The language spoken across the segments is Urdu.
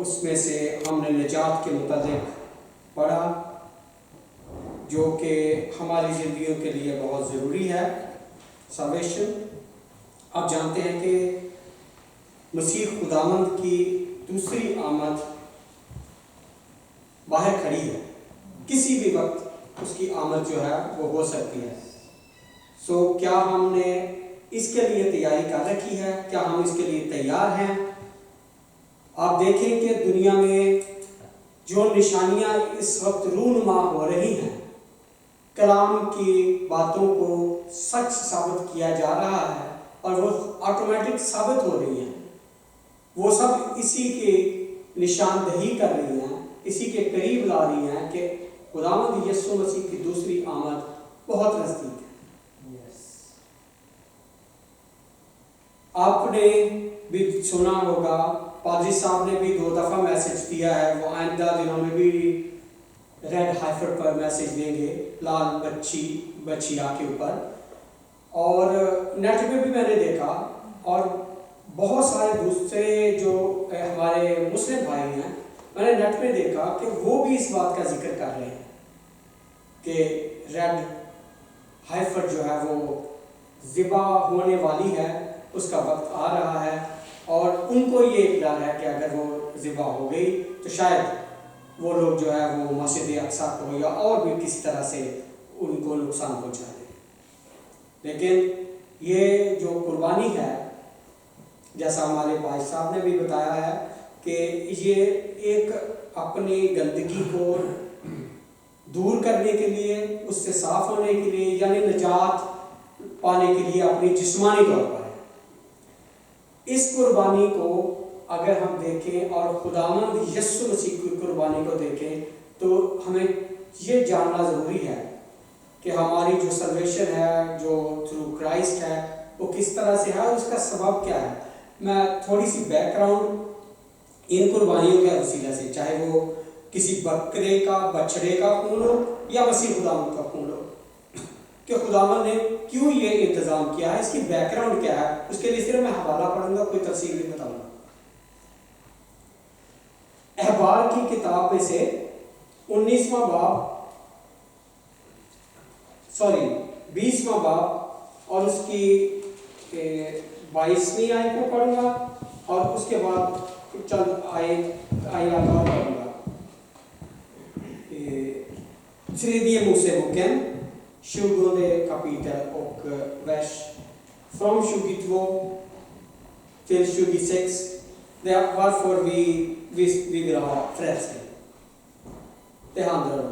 اس میں سے ہم نے نجات کے متعلق پڑھا جو کہ ہماری زندگیوں کے لیے بہت ضروری ہے، سالویشن۔ آپ جانتے ہیں کہ مسیح خداوند کی دوسری آمد باہر کھڑی ہے، کسی بھی وقت اس کی آمد جو ہے وہ ہو سکتی ہے۔ کیا ہم نے اس کے لیے تیاری کر رکھی ہے؟ کیا ہم اس کے لیے تیار ہیں؟ آپ دیکھیں کہ دنیا میں جو نشانیاں اس وقت رونما ہو رہی ہیں، کلام کی باتوں کو سچ ثابت کیا جا رہا ہے اور وہ آٹومیٹک ثابت ہو رہی ہیں، وہ سب اسی کی نشاندہی کر رہی ہیں، اسی کے قریب لا رہی ہیں کہ خداوند یسوع مسیح کی دوسری آمد بہت نزدیک ہے۔ آپ نے بھی سنا ہوگا، پادری صاحب نے بھی 2 دفعہ میسج دیا ہے، وہ آئندہ دنوں میں بھی ریڈ ہائفر پر میسج دیں گے، لال بچیا کے اوپر۔ اور نیٹ پہ بھی میں نے دیکھا، اور بہت سارے دوسرے جو ہمارے مسلم بھائی ہیں، میں نے نیٹ پہ دیکھا کہ وہ بھی اس بات کا ذکر کر رہے ہیں کہ ریڈ ہائفر جو ہے وہ ذبح ہونے والی ہے، اس کا وقت آ رہا ہے، اور ان کو یہ ڈر ہے کہ اگر وہ ذبح ہو گئی تو شاید وہ لوگ جو ہے وہ مسجد اقصیٰ کو یا اور بھی کسی طرح سے ان کو نقصان پہنچا دیں۔ لیکن یہ جو قربانی ہے، جیسا ہمارے بھائی صاحب نے بھی بتایا ہے کہ یہ ایک اپنی گندگی کو دور کرنے کے لیے، اس سے صاف ہونے کے لیے، یعنی نجات پانے کے لیے اپنی جسمانی طور پر ہے۔ اس قربانی کو اگر ہم دیکھیں اور خداوند یسوع مسیح کی قربانی کو دیکھیں تو ہمیں یہ جاننا ضروری ہے کہ ہماری جو سلویشن ہے، جو تھرو کرائسٹ ہے، وہ کس طرح سے ہے اور اس کا سبب کیا ہے۔ میں تھوڑی سی بیک گراؤنڈ ان قربانیوں کے وسیلہ سے، چاہے وہ کسی بکرے کا، بچڑے کا خون ہو یا مسیح خداوند کا خون ہو، کہ خداوند نے کیوں یہ انتظام کیا ہے، اس کی بیک گراؤنڈ کیا ہے، اس کے لیے صرف میں حوالہ پڑھوں گا، کوئی تفصیل نہیں بتاؤں گا۔ احبار کی کتاب میں سے 19واں باب اور اس کی 22ویں آیت کو پڑھوں گا، اور اس کے بعد چند آیات اور پڑھوں گا۔ 3:Moseboken, 20 kapitel och vers från 22 till 26. Det är varför vi vill ha frälsning. Det handlar om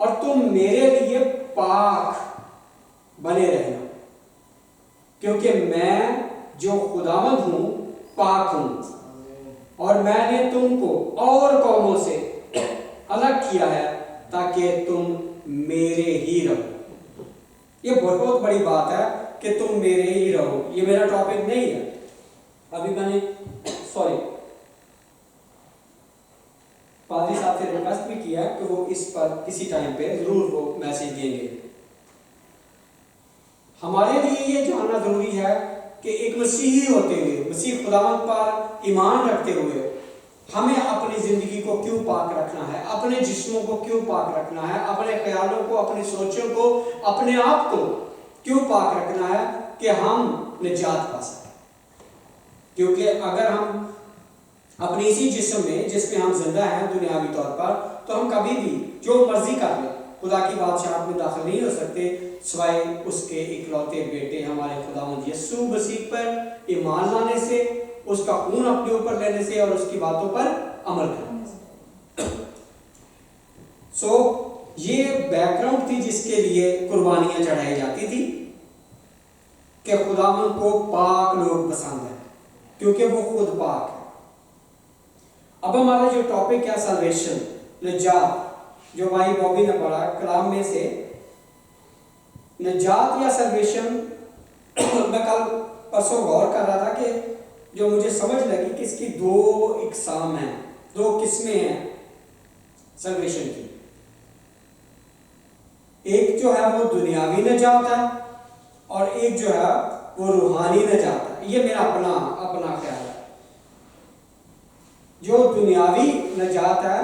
اور تم میرے لیے پاک بنے رہنا، کیونکہ میں جو خداوند ہوں پاک ہوں، اور میں نے تم کو اور قوموں سے الگ کیا ہے تاکہ تم میرے ہی رہو۔ یہ بہت بڑی بات ہے کہ تم میرے ہی رہو، یہ میرا ٹاپک نہیں ہے۔ ابھی میں نے پادری صاحب سے ریکویسٹ بھی کیا کہ وہ اس پر کسی ٹائم پہ ضرور وہ میسج دیں گے۔ ہمارے لیے یہ جاننا ضروری ہے کہ ایک مسیحی ہوتے ہوئے، مسیح خداوند پر ایمان رکھتے ہوئے، ہمیں اپنی زندگی کو کیوں پاک رکھنا ہے، اپنے جسموں کو کیوں پاک رکھنا ہے، اپنے خیالوں کو، اپنی سوچوں کو، اپنے آپ کو کیوں پاک رکھنا ہے کہ ہم نجات پا سکیں۔ کیونکہ اگر ہم اپنی اسی جسم میں جس میں ہم زندہ ہیں دنیاوی طور پر، تو ہم کبھی بھی جو مرضی کر لیں خدا کی بادشاہت میں داخل نہیں ہو سکتے، سوائے اس کے اکلوتے بیٹے ہمارے خداوند یسوع مسیح پر ایمان لانے سے، اس کا خون اپنے اوپر لینے سے اور اس کی باتوں پر عمل کرنے سے۔ یہ بیک گراؤنڈ تھی جس کے لیے قربانیاں چڑھائی جاتی تھی کہ خداوند کو پاک لوگ پسند ہیں کیونکہ وہ خود پاک ہے۔ اب ہمارا جو ٹاپک ہے سلویشن، نجات، جو بھائی بابی نے پڑھا کلام میں سے، نجات یا سلویشن، میں کل پرسوں غور کر رہا تھا کہ جو مجھے سمجھ لگی کہ اس کی دو اقسام ہیں، دو قسمیں ہیں سلویشن کی۔ ایک جو ہے وہ دنیاوی نجات ہے اور ایک جو ہے وہ روحانی نجات ہے۔ یہ میرا اپنا خیال ہے۔ جو دنیاوی نجات ہے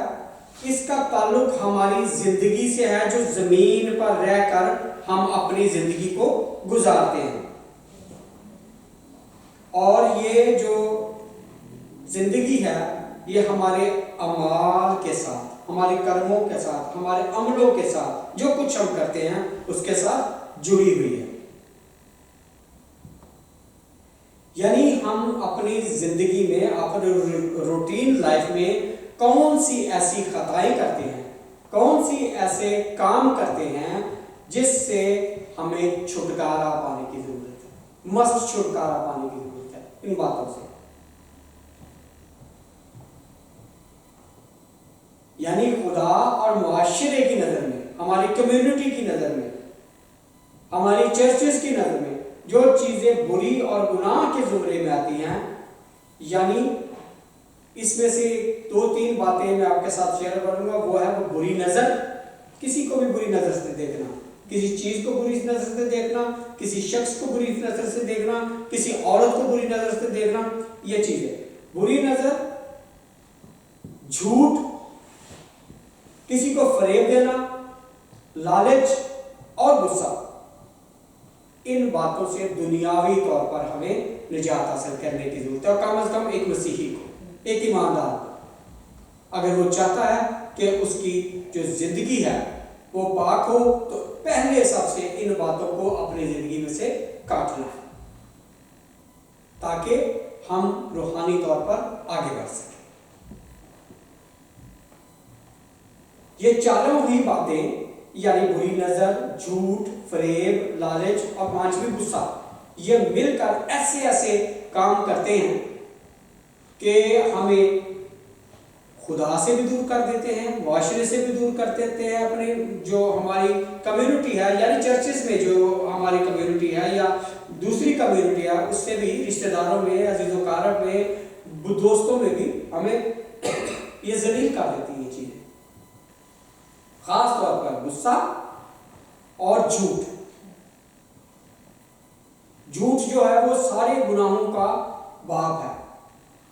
اس کا تعلق ہماری زندگی سے ہے، جو زمین پر رہ کر ہم اپنی زندگی کو گزارتے ہیں، اور یہ جو زندگی ہے یہ ہمارے اعمال کے ساتھ، ہمارے کرموں کے ساتھ، ہمارے عملوں کے ساتھ، جو کچھ ہم کرتے ہیں اس کے ساتھ جڑی ہوئی ہے۔ یعنی ہم اپنی زندگی میں، اپنے روٹین لائف میں کون سی ایسی خطائیں کرتے ہیں، کون سی ایسے کام کرتے ہیں جس سے ہمیں چھٹکارا پانے کی ضرورت ہے، مست چھٹکارا پانے کی ضرورت ہے ان باتوں سے۔ یعنی خدا اور معاشرے کی نظر میں، ہماری کمیونٹی کی نظر میں، ہماری چرچز کی نظر میں جو چیزیں بری اور گناہ کے زمرے میں آتی ہیں، یعنی اس میں سے دو تین باتیں میں آپ کے ساتھ شیئر کروں گا۔ وہ ہے وہ بری نظر، کسی کو بھی بری نظر سے دیکھنا، کسی چیز کو بری نظر سے دیکھنا، کسی شخص کو بری نظر سے دیکھنا، کسی عورت کو بری نظر سے دیکھنا، یہ چیزیں بری نظر، جھوٹ، کسی کو فریب دینا، لالچ اور غصہ، ان باتوں سے دنیاوی طور پر ہمیں نجات حاصل کرنے کی ضرورت ہے۔ اور کم از کم ایک مسیحی کو، ایک ایماندار کو، اگر وہ چاہتا ہے کہ اس کی جو زندگی ہے وہ پاک ہو، تو پہلے سب سے ان باتوں کو اپنی زندگی میں سے کاٹنا ہے تاکہ ہم روحانی طور پر آگے بڑھ سکیں۔ یہ چاروں ہی باتیں، یعنی بری نظر، جھوٹ، فریب، لالچ اور پانچویں غصہ، یہ مل کر ایسے کام کرتے ہیں کہ ہمیں خدا سے بھی دور کر دیتے ہیں، معاشرے سے بھی دور کر دیتے ہیں، اپنے جو ہماری کمیونٹی ہے، یعنی چرچز میں جو ہماری کمیونٹی ہے یا دوسری کمیونٹی ہے اس سے بھی، رشتہ داروں میں، عزیز و اقارب میں، دوستوں میں بھی ہمیں یہ ذلیل کر دیتی ہیں چیزیں، خاص طور پر غصہ اور جھوٹ۔ جھوٹ جو ہے وہ سارے گناہوں کا باپ ہے،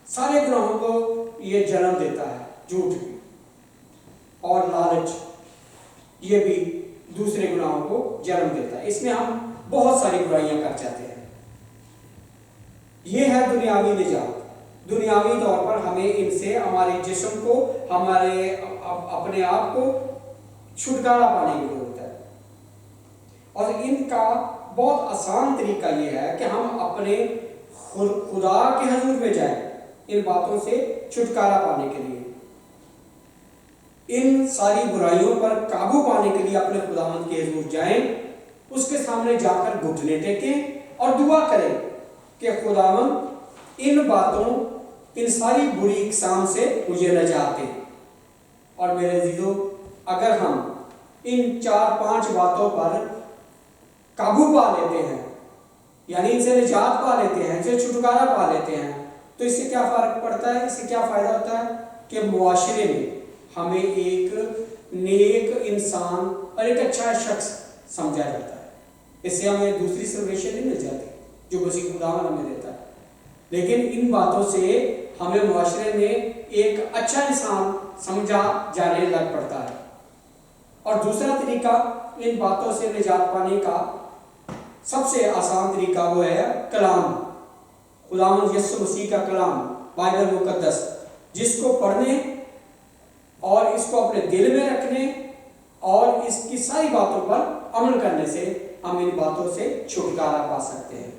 سارے گناہوں کو یہ جنم دیتا ہے، جھوٹ بھی، اور لالچ یہ بھی دوسرے گناہوں کو جنم دیتا ہے۔ اس میں ہم بہت ساری برائیاں کر جاتے ہیں۔ یہ ہے دنیاوی نجات۔ دنیاوی طور پر ہمیں ان سے ہمارے جسم کو، ہمارے اپنے آپ کو چھٹکارا پانے کی ضرورت ہے، اور ان کا بہت آسان طریقہ یہ ہے کہ ہم اپنے خدا کے حضور میں جائیں ان باتوں سے چھٹکارا پانے کے لیے۔ ان ساری برائیوں پر قابو پانے کے لیے اپنے خداوند کے حضور جائیں، اس کے سامنے جا کر گھٹنے ٹیکیں اور دعا کریں کہ خداوند ان باتوں، ان ساری بری اقسام سے مجھے نجات دے۔ اور میرے عزیزو، اگر ہم ان 4-5 باتوں پر قابو پا لیتے ہیں، یعنی ان سے نجات پا لیتے ہیں، ان سے چھٹکارا پا لیتے ہیں، تو اس سے کیا فرق پڑتا ہے؟ اس سے کیا فائدہ ہوتا ہے کہ معاشرے میں ہمیں ایک نیک انسان اور ایک اچھا شخص سمجھا جاتا ہے۔ اس سے ہمیں دوسری سلویشن نہیں مل جاتی جو مسیح خداوند ہمیں دیتا ہے، لیکن ان باتوں سے ہمیں معاشرے میں ایک اچھا انسان سمجھا جانے لگ پڑتا ہے۔ اور دوسرا طریقہ ان باتوں سے نجات پانے کا سب سے آسان طریقہ وہ ہے کلام، خداوند یسوع مسیح کا کلام، بائبل مقدس، جس کو پڑھنے اور اس کو اپنے دل میں رکھنے اور اس کی ساری باتوں پر عمل کرنے سے ہم ان باتوں سے چھٹکارا پا سکتے ہیں۔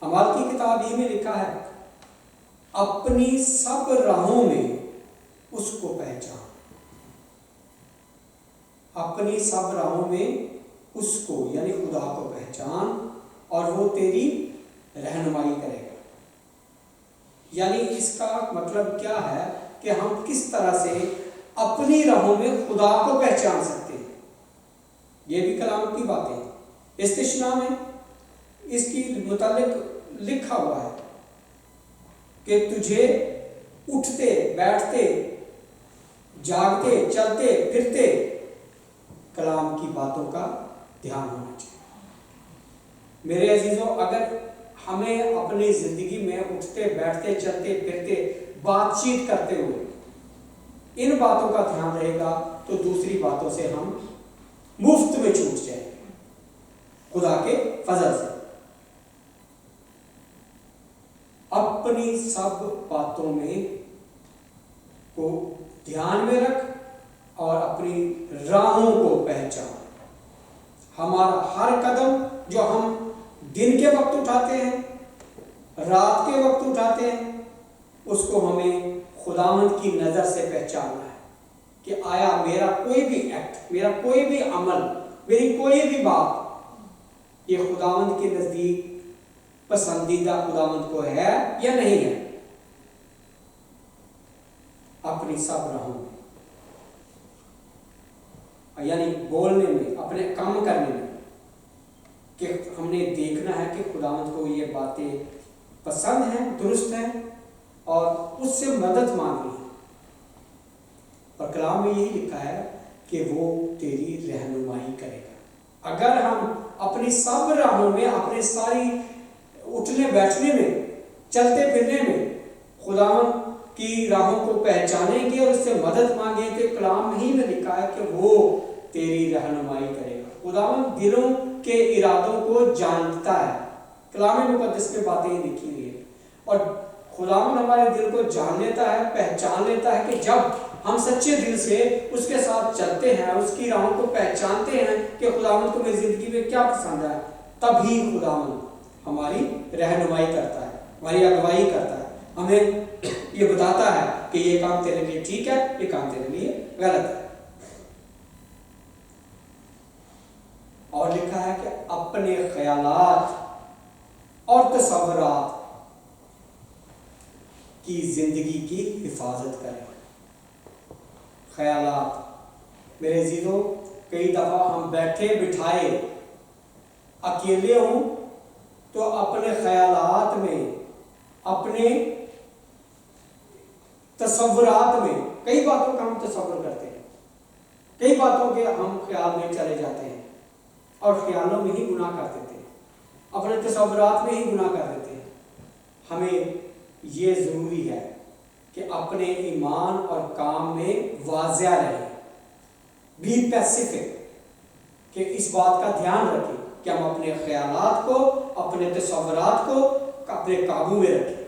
اعمال کی کتاب ہی میں لکھا ہے، اپنی سب راہوں میں اس کو پہچان، اپنی سب راہوں میں اس کو یعنی خدا کو پہچان اور وہ تیری رہنمائی کرے گا۔ یعنی اس کا مطلب کیا ہے کہ ہم کس طرح سے اپنی راہوں میں خدا کو پہچان سکتے ہیں۔ یہ بھی کلام کی باتیں ہیں۔ استثناء میں اس کی متعلق لکھا ہوا ہے کہ تجھے اٹھتے بیٹھتے جاگتے چلتے پھرتے کلام کی باتوں کا دھیان ہونا چاہیے۔ میرے عزیزوں، اگر ہمیں اپنی زندگی میں اٹھتے بیٹھتے چلتے پھرتے بات چیت کرتے ہوئے ان باتوں کا دھیان رہے گا تو دوسری باتوں سے ہم مفت میں چھوٹ جائیں گے خدا کے فضل سے۔ اپنی سب باتوں میں کو دھیان میں رکھ اور اپنی راہوں کو پہچان۔ ہمارا ہر قدم جو ہم دن کے وقت اٹھاتے ہیں، رات کے وقت اٹھاتے ہیں، اس کو ہمیں خداوند کی نظر سے پہچاننا ہے کہ آیا میرا کوئی بھی ایکٹ، میرا کوئی بھی عمل، میری کوئی بھی بات یہ خداوند کے نزدیک پسندیدہ خداوند کو ہے یا نہیں ہے۔ اپنی سب راہوں میں یعنی بولنے میں، اپنے کام کرنے میں، کہ ہم نے دیکھنا ہے کہ خداوند کو یہ باتیں پسند ہیں، درست ہیں اور اس سے مدد مانگنی ہے۔ اور کلام میں یہی لکھا ہے کہ وہ تیری رہنمائی کرے گا۔ اگر ہم اپنی سب راہوں میں، اپنے ساری اٹھنے بیٹھنے میں، چلتے پھرنے میں خداوند کی راہوں کو پہچانیں گے اور اس سے مدد مانگیں گے، کلام ہی میں لکھا ہے کہ وہ تیری رہنمائی کرے گا۔ خداوند دلوں کے ارادوں کو جانتا ہے، کلام مقدس میں باتیں لکھی ہوئی ہیں، اور خداوند ہمارے دل کو جان لیتا ہے، پہچان لیتا ہے کہ جب ہم سچے دل سے اس کے ساتھ چلتے ہیں، اس کی راہوں کو پہچانتے ہیں کہ خداوند کو میری زندگی میں کیا پسند ہے، تبھی خداوند ہماری رہنمائی کرتا ہے، ہماری اگوائی کرتا ہے، ہمیں یہ بتاتا ہے کہ یہ کام تیرے لیے ٹھیک ہے، یہ کام تیرے لیے غلط ہے۔ اور لکھا ہے کہ اپنے خیالات اور تصورات کی زندگی کی حفاظت کریں۔ خیالات، میرے عزیزوں، کئی دفعہ ہم بیٹھے بٹھائے اکیلے ہوں تو اپنے خیالات میں، اپنے تصورات میں کئی باتوں کا ہم تصور کرتے ہیں، کئی باتوں کے ہم خیال میں چلے جاتے ہیں اور خیالوں میں ہی گناہ کر دیتے ہیں، اپنے تصورات میں ہی گناہ کر دیتے ہیں۔ ہمیں یہ ضروری ہے کہ اپنے ایمان اور کام میں واضح رہیں، بی اسپیسیفک، کہ اس بات کا دھیان رکھیں کہ ہم اپنے خیالات کو، اپنے تصورات کو اپنے قابو میں رکھیں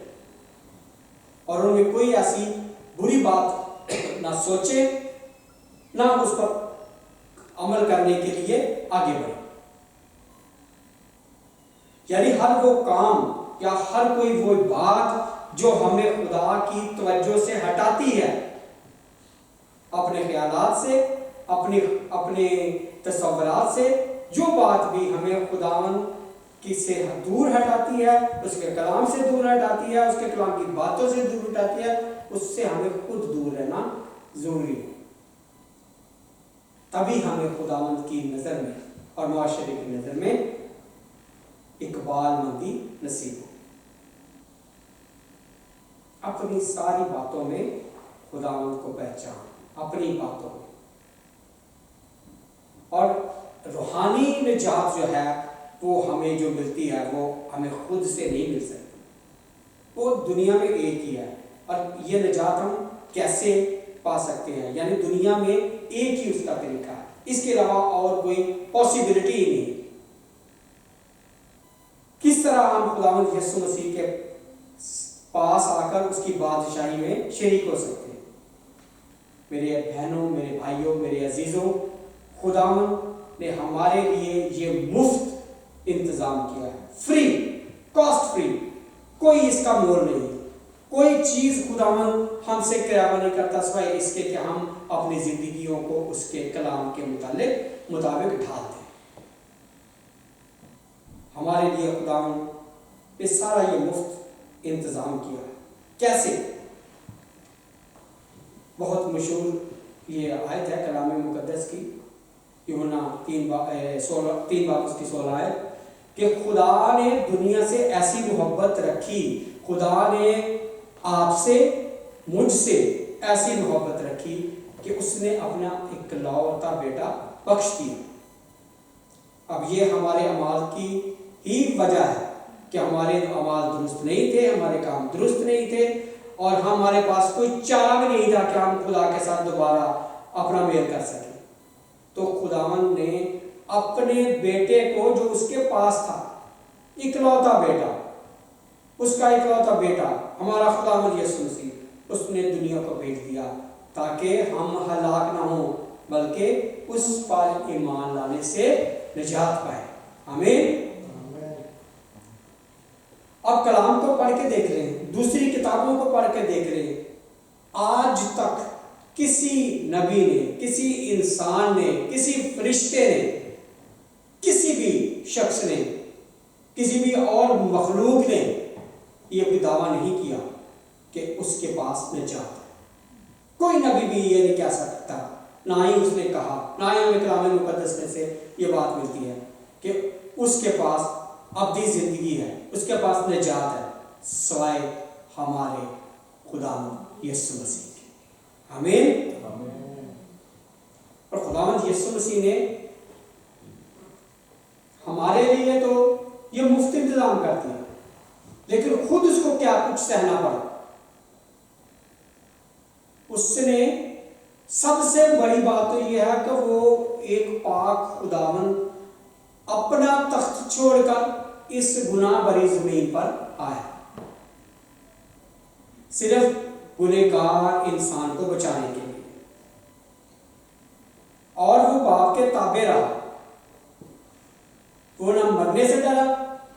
اور ان میں کوئی ایسی بری بات نہ سوچیں، نہ اس پر عمل کرنے کے لیے آگے بڑھیں۔ یعنی ہر وہ کام یا ہر کوئی وہ بات جو ہمیں خدا کی توجہ سے ہٹاتی ہے، اپنے خیالات سے، اپنے تصورات سے، جو بات بھی ہمیں خداوند کی سے دور ہٹاتی ہے، اس کے کلام سے دور ہٹاتی ہے، اس کے کلام کی باتوں سے دور ہٹاتی ہے، اس سے ہمیں خود دور رہنا ضروری ہے۔ تبھی ہمیں خداوند کی نظر میں اور معاشرے کی نظر میں اقبال مندی نصیب ہو۔ اپنی ساری باتوں میں خداوند کو پہچان، اپنی باتوں میں۔ اور روحانی نجات جو ہے وہ ہمیں جو ملتی ہے وہ ہمیں خود سے نہیں مل سکتی، وہ دنیا میں ایک ہی ہے۔ اور یہ نجات ہم کیسے پا سکتے ہیں؟ یعنی دنیا میں ایک ہی اس کا طریقہ ہے، اس کے علاوہ اور کوئی پاسبلٹی ہی نہیں۔ کس طرح ہم خداوند یسوع مسیح کے پاس آ کر اس کی بادشاہی میں شریک ہو سکتے ہیں؟ میرے بہنوں، میرے بھائیوں، میرے عزیزوں، خداوند نے ہمارے لیے یہ مفت انتظام کیا ہے، فری، کاسٹ فری، کوئی اس کا مول نہیں، کوئی چیز خداوند ہم سے کرایہ نہیں کرتا سوائے اس کے کہ ہم اپنی زندگیوں کو اس کے کلام کے مطابق ڈھال دیں۔ ہمارے لیے خداوند نے سارا یہ مفت انتظام کیا ہے۔ کیسے؟ بہت مشہور یہ آیت ہے کلام مقدس کی، یوحنا 3 باب اس کی 16 آیت، کہ خدا نے دنیا سے ایسی محبت رکھی، خدا نے آپ سے، مجھ سے ایسی محبت رکھی کہ اس نے اپنا اکلوتا بیٹا بخش دیا۔ اب یہ ہمارے اعمال کی ہی وجہ ہے کہ ہمارے اعمال درست نہیں تھے، ہمارے کام درست نہیں تھے، اور ہمارے پاس کوئی چارہ بھی نہیں تھا کہ ہم خدا کے ساتھ دوبارہ اپنا میل کر سکیں۔ تو خداوند نے اپنے بیٹے کو جو اس کے پاس تھا، اکلوتا بیٹا، اس کا اکلوتا بیٹا ہمارا خداوند یسوع مسیح، اس نے دنیا کو بھیج دیا تاکہ ہم ہلاک نہ ہوں بلکہ اس پر ایمان لانے سے نجات پائے۔ آمین۔ اب کلام کو پڑھ کے دیکھ رہے ہیں، دوسری کتابوں کو پڑھ کے دیکھ رہے ہیں، آج تک کسی نبی نے، کسی انسان نے، کسی فرشتے نے، کسی بھی شخص نے، کسی بھی اور مخلوق نے یہ بھی دعویٰ نہیں کیا کہ اس کے پاس نجات ہے۔ کوئی نبی بھی یہ نہیں کہہ سکتا، نہ ہی اس نے کہا، نہ ہی ہمیں کلام مقدس میں سے یہ بات ملتی ہے کہ اس کے پاس ابدی زندگی ہے، اس کے پاس نجات ہے، سوائے ہمارے خداوند یسوع مسیح کے۔ آمین۔ اور خداوند یسوع مسیح نے ہمارے لیے تو یہ مفت انتظام کر دیا، لیکن خود اس کو کیا کچھ سہنا پڑا۔ اس نے سب سے بڑی بات تو یہ ہے کہ وہ ایک پاک خداوند اپنا تخت چھوڑ کر اس گناہ بری زمین پر آیا، صرف گنہگار انسان کو بچانے کے لیے، اور وہ باپ کے تابع رہا۔ وہ نہ مرنے سے ڈرا،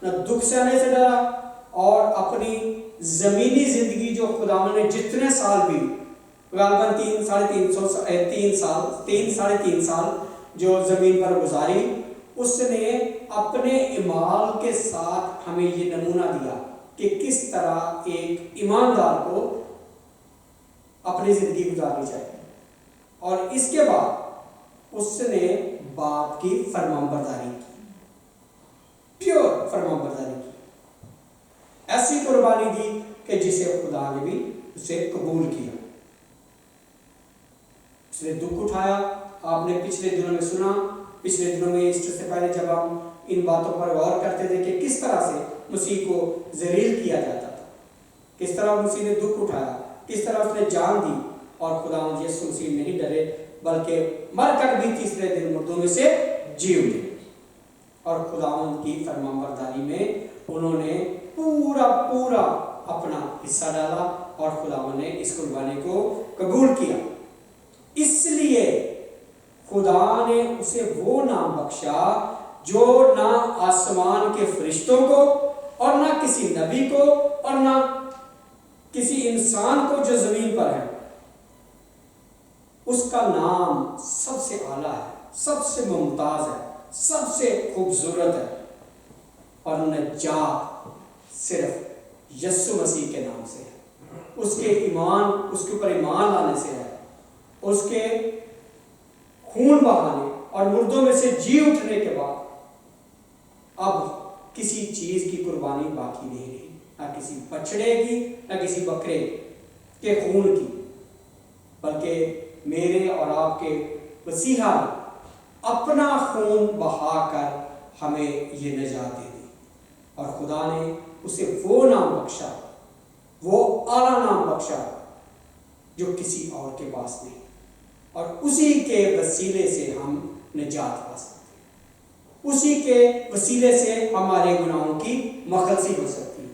نہ دکھ سہنے سے ڈرا، اور اپنی زمینی زندگی جو خداوند نے جتنے سال بھی غالباً 3.5 سال جو زمین پر گزاری، اس نے اپنے اعمال کے ساتھ ہمیں یہ نمونہ دیا کہ کس طرح ایک ایماندار کو اپنی زندگی گزارنی چاہیے۔ اور اس کے بعد اس نے باپ کی فرمانبرداری کی، پیور فرمانبرداری کی، ایسی قربانی دی کہ جسے خدا نے بھی اسے قبول کیا۔ اس نے دکھ اٹھایا۔ آپ نے پچھلے دنوں میں سنا، پچھلے دنوں میں ایسٹر سے پہلے جب ہم ان باتوں پر غور کرتے تھے کہ کس طرح سے مسیح کو ذلیل کیا جاتا تھا، کس طرح مسیح نے دکھ اٹھایا، کس طرح اس نے جان دی، اور خداوند یسوع مسیح نہیں ڈرے بلکہ مر کر بھی تیسرے دن مردوں میں سے جی اٹھے، اور خداوند کی فرمانبرداری میں انہوں نے پورا اپنا حصہ ڈالا، اور خداوند نے اس قربانی کو قبول کیا۔ اس لیے خدا نے اسے وہ نام بخشا جو نہ آسمان کے فرشتوں کو، اور نہ کسی نبی کو، اور نہ کسی انسان کو جو زمین پر ہے اس کا نام سب سے اعلیٰ ہے، سب سے ممتاز ہے، سب سے خوبصورت ہے، اور نجات صرف یسوع مسیح کے نام سے ہے، اس کے اوپر ایمان لانے سے ہے، اس کے خون بہانے اور مردوں میں سے جی اٹھنے کے بعد اب کسی چیز کی قربانی باقی نہیں رہی، نہ کسی بچڑے کی، نہ کسی بکرے کے خون کی، بلکہ میرے اور آپ کے مسیحا نے اپنا خون بہا کر ہمیں یہ نجات دے دی، اور خدا نے اسے وہ نام بخشا، وہ اعلیٰ نام بخشا جو کسی اور کے پاس نہیں، اور اسی کے وسیلے سے ہم نجات پا سکتے ہیں، اسی کے وسیلے سے ہمارے گناہوں کی مغفرت ہو سکتی ہے،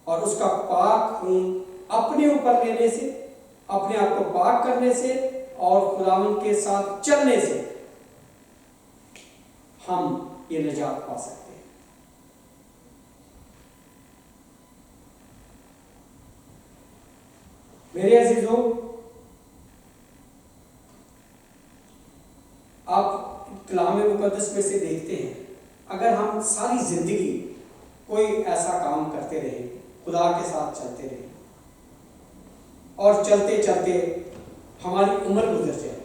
اور اس کا پاک خون اپنے اوپر لینے سے، اپنے آپ کو پاک کرنے سے اور خداوند کے ساتھ چلنے سے ہم یہ نجات پا سکتے ہیں۔ میرے عزیزوں، آپ کلام مقدس میں سے دیکھتے ہیں، اگر ہم ساری زندگی کوئی ایسا کام کرتے رہے، خدا کے ساتھ چلتے رہے اور چلتے چلتے ہماری عمر گزر جائے،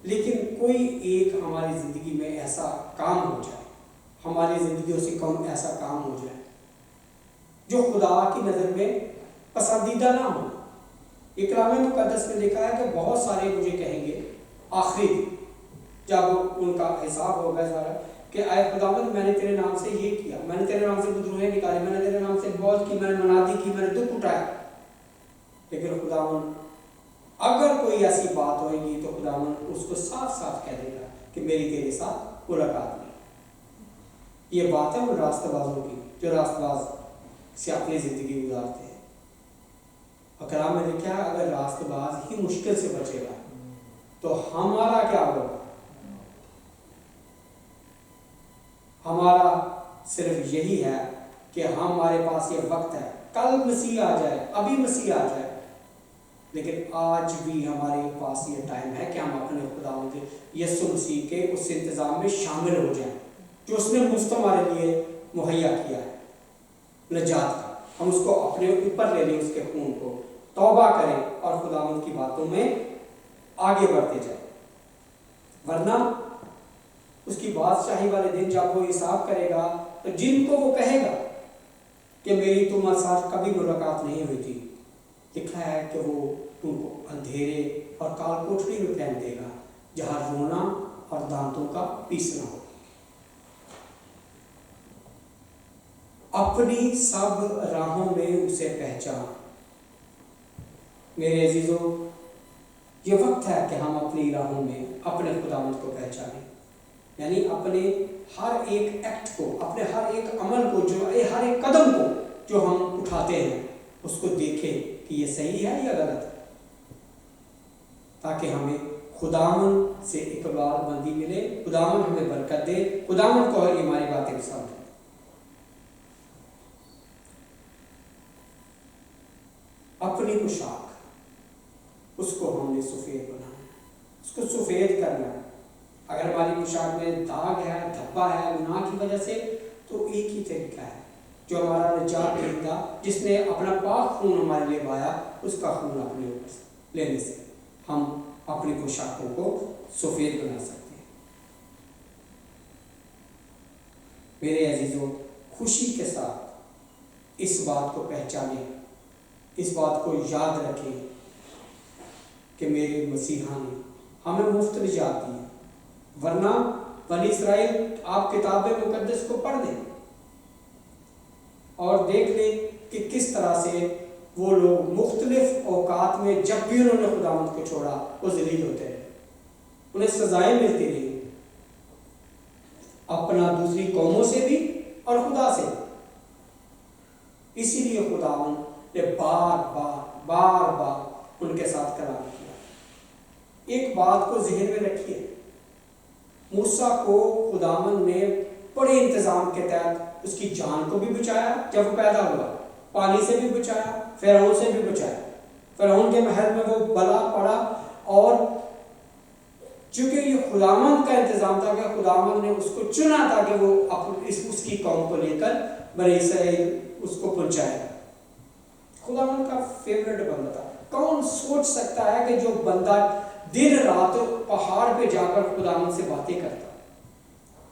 لیکن کوئی ایک ہماری زندگی میں ایسا کام ہو جائے، ہماری زندگیوں سے کم ایسا کام ہو جائے جو خدا کی نظر میں پسندیدہ نہ ہو۔ یہ کلام مقدس میں لکھا ہے کہ بہت سارے مجھے کہیں گے آخری دن جب ان کا حساب ہوگا سارا کہ اے خداوند، میں نے تیرے نام سے یہ کیا، میں نے تیرے نام سے بدروہیں نکالی، میں نے تیرے نام سے بوجھ کی، میں نے منادی کی، میں نے دکھ اٹھایا، لیکن خداوند اگر کوئی ایسی بات ہوئے گی تو خداوند اس کو صاف صاف کہہ دے گا کہ میری تیرے ساتھ ملاقات نہیں۔ یہ بات ہے ان راستہ بازوں کی جو راست باز سے اپنی زندگی گزارتے ہیں، اور کلام میں لکھا ہے اگر راست باز ہی مشکل سے بچے گا تو ہمارا کیا ہوگا؟ ہمارا صرف یہی ہے کہ ہمارے پاس یہ وقت ہے، کل مسیح آ جائے، ابھی مسیح آ جائے، لیکن آج بھی ہمارے پاس یہ ٹائم ہے کہ ہم اپنے خداوند یسوع مسیح کے اس انتظام میں شامل ہو جائیں جو اس نے مفت ہمارے لیے مہیا کیا ہے، نجات کا۔ ہم اس کو اپنے اوپر لے لیں، اس کے خون کو توبہ کریں اور خداوند کی باتوں میں آگے بڑھتے جائیں، ورنہ اس کی بادشاہی والے دن جب وہ حساب کرے گا تو جن کو وہ کہے گا کہ میری تمہارے ساتھ کبھی ملاقات نہیں ہوئی تھی، لکھا ہے کہ وہ ان کو اندھیرے اور کال کوٹری میں پھینک دے گا جہاں رونا اور دانتوں کا پیسنا ہو۔ اپنی سب راہوں میں اسے پہچان۔ میرے عزیزوں، یہ وقت ہے کہ ہم اپنی راہوں میں اپنے خداوند کو پہچانیں، یعنی اپنے ہر ایک ایکٹ کو، اپنے ہر ایک عمل کو، جو ہر ایک قدم کو جو ہم اٹھاتے ہیں اس کو دیکھیں کہ یہ صحیح ہے یا غلط ہے، تاکہ ہمیں خداوند سے اقبال بندی ملے، خداوند ہمیں برکت دے، خداوند کو ہماری باتیں پسند ہے۔ اپنی پوشاک اس کو ہم نے سفید بنانا ہے، اس کو سفید کرنا ہے۔ اگر ہماری پوشاک میں داغ ہے، دھبا ہے گناہ کی وجہ سے، تو ایک ہی طریقہ ہے جو ہمارا نجات دہندہ جس نے اپنا پاک خون ہمارے لیے بہایا، اس کا خون اپنے اوپر لینے سے ہم اپنی پوشاکوں کو سفید بنا سکتے ہیں۔ میرے عزیزوں، خوشی کے ساتھ اس بات کو پہچانیں، اس بات کو یاد رکھیں کہ میرے مسیحا نے ہمیں مفت نجات دی ہے، ورنہ بنی اسرائیل، آپ کتاب مقدس کو پڑھ لیں اور دیکھ لیں کہ کس طرح سے وہ لوگ مختلف اوقات میں جب بھی انہوں نے خداوند کو چھوڑا وہ ذلیل ہوتے رہے، انہیں سزائیں ملتی رہی، اپنا دوسری قوموں سے بھی اور خدا سے بھی۔ اسی لیے خداوند نے بار بار ان کے ساتھ کلام کیا۔ ایک بات کو ذہن میں رکھیے، موسیٰ کو خداوند نے بڑے انتظام کے تحت اس کی جان کو بھی بچایا جب وہ پیدا ہوا، پانی سے بھی بچایا، فرعون سے بھی بچایا۔ فرعون کے محل میں وہ بلا پڑا، اور چونکہ یہ خداوند کا انتظام تھا کہ خداوند نے اس کو چنا تھا کہ وہ اس کی قوم کو لے کر بنی اسرائیل اس کو پہنچائے۔ خداوند کا فیورٹ بندہ تھا۔ کون سوچ سکتا ہے کہ جو بندہ دن رات پہاڑ پہ جا کر خداوند سے باتیں کرتا،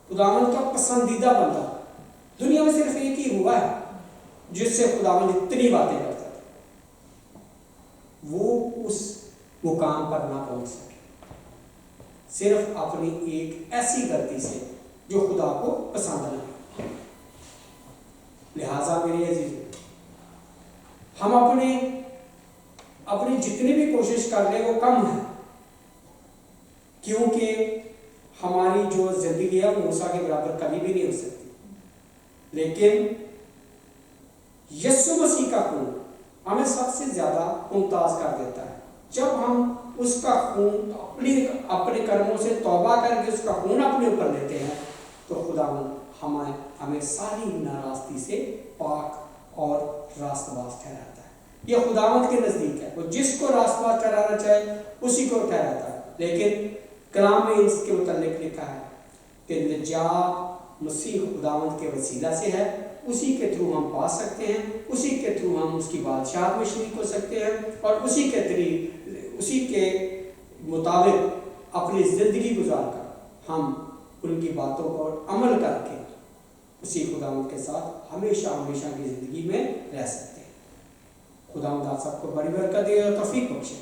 خداوند کا پسندیدہ بندہ، دنیا میں صرف ایک ہی ہوا ہے جس سے خداوند اتنی باتیں کرتا تھا، وہ اس مقام پر نہ پہنچ سکے صرف اپنی ایک ایسی غلطی سے جو خدا کو پسند نہ ہے۔ لہٰذا میرے عزیز، ہم اپنی جتنی بھی کوشش کر لیں وہ کم ہے، کیونکہ ہماری جو زندگی ہے وہ موسیٰ کے برابر کبھی بھی نہیں ہو سکتی، لیکن یسوع مسیح کا خون ہمیں سب سے زیادہ ممتاز کر دیتا ہے۔ جب ہم اس کا خون اپنے کرموں سے توبہ کر کے اس کا خون اپنے اوپر لیتے ہیں تو خداوند ہمیں ساری ناراستی سے پاک اور راست باز ٹھہراتا ہے۔ یہ خداوند کے نزدیک ہے، وہ جس کو راست باز ٹھہرانا چاہے اسی کو ٹھہراتا ہے۔ لیکن کلام میں اس کے متعلق لکھا ہے کہ نجات مسیح خداوند کے وسیلہ سے ہے، اسی کے تھرو ہم پا سکتے ہیں، اسی کے تھرو ہم اس کی بادشاہت میں شریک ہو سکتے ہیں، اور اسی کے مطابق اپنی زندگی گزار کر ہم ان کی باتوں پر عمل کر کے اسی خداوند کے ساتھ ہمیشہ ہمیشہ کی زندگی میں رہ سکتے ہیں۔ خداوند آپ سب کو بڑی برکت دے اور توفیق بخشے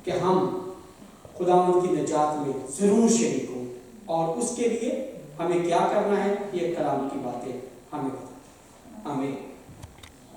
کہ ہم خداوند کی نجات میں ضرور شریک ہوں، اور اس کے لیے ہمیں کیا کرنا ہے یہ کلام کی باتیں ہمیں بتائیں۔ آمین۔